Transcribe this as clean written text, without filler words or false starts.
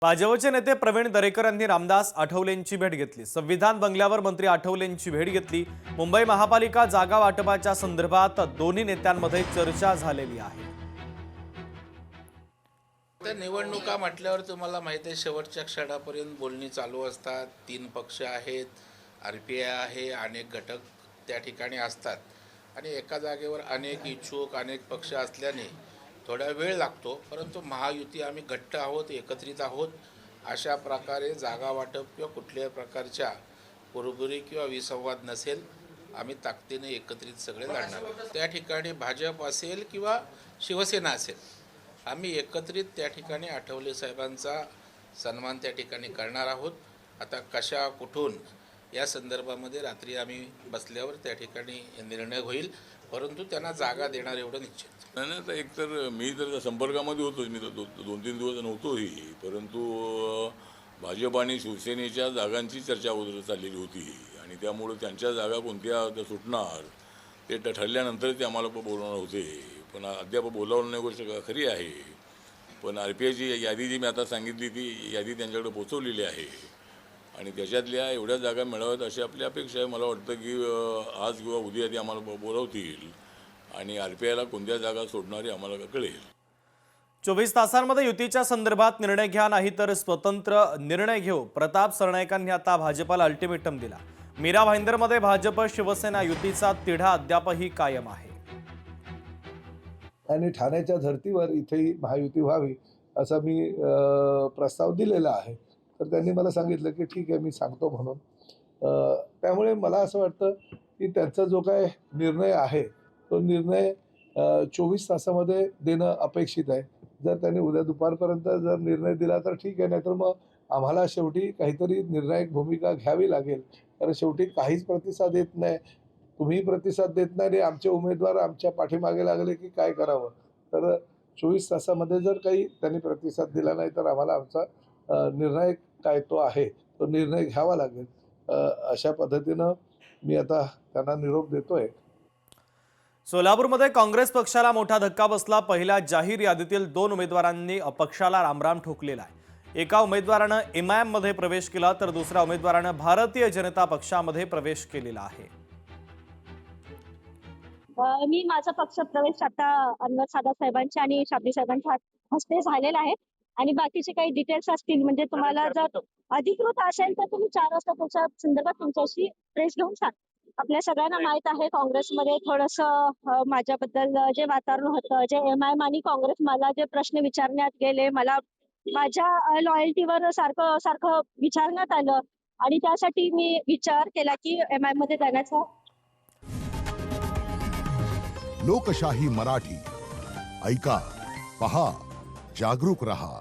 भाजपचे नेते प्रवीण दरेकर यांनी रामदास आठवलेंची भेट घेतली। संविधान बंगल्यावर मंत्री आठवलेंची भेट घेतली। मुंबई महापालिका जागा वाटपाच्या संदर्भात दोन्ही नेत्यांमध्ये चर्चा झालेली आहे। तर निवडणुका म्हटल्यावर तुम्हाला माहिती आहे शेवटच्या क्षणापर्यंत बोलणी चालू असतात। 3 पक्ष आहेत, RPI आहे, अनेक घटक त्या ठिकाणी असतात आणि एका जागेवर अनेक इच्छुक अनेक पक्ष असल्याने थोडा वेळ लागतो। परंतु महायुती आम्ही घट्ट आहोत, एकत्रित आहोत। अशा प्रकारे जागा वाटप किंवा कुठल्याही प्रकारच्या कुरबुरी किंवा विसंवाद नसेल। आम्ही ताकदीने एकत्रित सगळे लढणार आहोत। त्या ठिकाणी भाजप असेल किंवा शिवसेना असेल, आम्ही एकत्रित त्या ठिकाणी आठवले साहेबांचा सन्मान त्या ठिकाणी करणार आहोत। आता कशा कुठून या संदर्भामध्ये रात्री आम्ही बसल्यावर त्या ठिकाणी निर्णय होईल, परंतु त्यांना जागा देणार एवढं निश्चित नाही। आता एकतर मी तर संपर्कामध्ये होतोच, मी तर 2-3 दिवस नव्हतोही, परंतु भाजप आणि शिवसेनेच्या जागांची चर्चा अगोदर चाललेली होती आणि त्यामुळे त्यांच्या जागा कोणत्या सुटणार ते ठरल्यानंतर ते आम्हाला बोलवणार होते। पण अद्याप बोलावलं नाही गोष्ट खरी आहे। पण RPIची यादी जी मी आता सांगितली ती यादी त्यांच्याकडे पोचवलेली आहे आणि त्याच्यातल्या एवढ्या जागा मिळाव्यात अशी आपली अपेक्षा आहे। मला वाटतं की आज किंवा उद्या ते आम्हाला बोलावतील आणि RPIला कोणत्या जागा सोडणारी आम्हाला कळेल। 24 तासांमध्ये युतीच्या संदर्भात निर्णय घ्या, नाही तर स्वतंत्र निर्णय घेऊ। प्रताप सरनाईकांनी आता भाजपला अल्टिमेटम दिला। मीरा भाईंदरमध्ये भाजप शिवसेना युतीचा तिढा अद्यापही कायम आहे आणि ठाण्याच्या धर्तीवर इथेही महायुती व्हावी असा मी प्रस्ताव दिलेला आहे। तर त्यांनी मला सांगितलं की ठीक आहे, मी सांगतो म्हणून। त्यामुळे मला असं वाटतं की त्यांचा जो काय निर्णय आहे तो निर्णय 24 तासामध्ये देणं अपेक्षित आहे। जर त्यांनी उद्या दुपारपर्यंत जर निर्णय दिला तर ठीक आहे, नाहीतर मग आम्हाला शेवटी काहीतरी निर्णायक भूमिका घ्यावी लागेल। कारण शेवटी काहीच प्रतिसाद येत नाही, तुम्ही प्रतिसाद देत नाही आणि आमचे उमेदवार आमच्या पाठीमागे लागले की काय करावं। तर 24 तासामध्ये जर काही त्यांनी प्रतिसाद दिला नाही तर आम्हाला आमचा निर्णय काय तो आहे तो निर्णय घ्यावा लागेल। अशा पद्धतीनं मी आता त्यांना निरोप देतोय। सोलापूरमध्ये काँग्रेस पक्षाला मोठा धक्का बसला। पहिल्या जाहीर यादीतील 2 उमेदवारांनी अपक्षाला रामराम ठोकलेला आहे। एका उमेदवारानं MIM मध्ये प्रवेश केला तर दुसऱ्या उमेदवारानं भारतीय जनता पक्षामध्ये प्रवेश केलेला आहे। मी माझा पक्ष प्रवेश आता अनवर सादात साहेबांच्या आणि शाबरी साहेबांच्या हस्ते झालेला आहे आणि बाकीचे काही डिटेल्स असतील म्हणजे तुम्हाला जर अधिकृत असेल तर तुम्ही 4 वाजता त्याच्या संदर्भात तुमच्याशी प्रेस घेऊन सांगा। आपल्या सगळ्यांना माहित आहे काँग्रेसमध्ये थोडंसं माझ्याबद्दल जे वातावरण होतं, जे MIM आणि काँग्रेस मला जे प्रश्न विचारण्यात गेले, मला माझ्या लॉयल्टीवर सारखं सारखं विचारण्यात आलं आणि त्यासाठी मी विचार केला की MIM मध्ये जाण्याचा। लोकशाही मराठी ऐका, पहा, जागरूक रहा।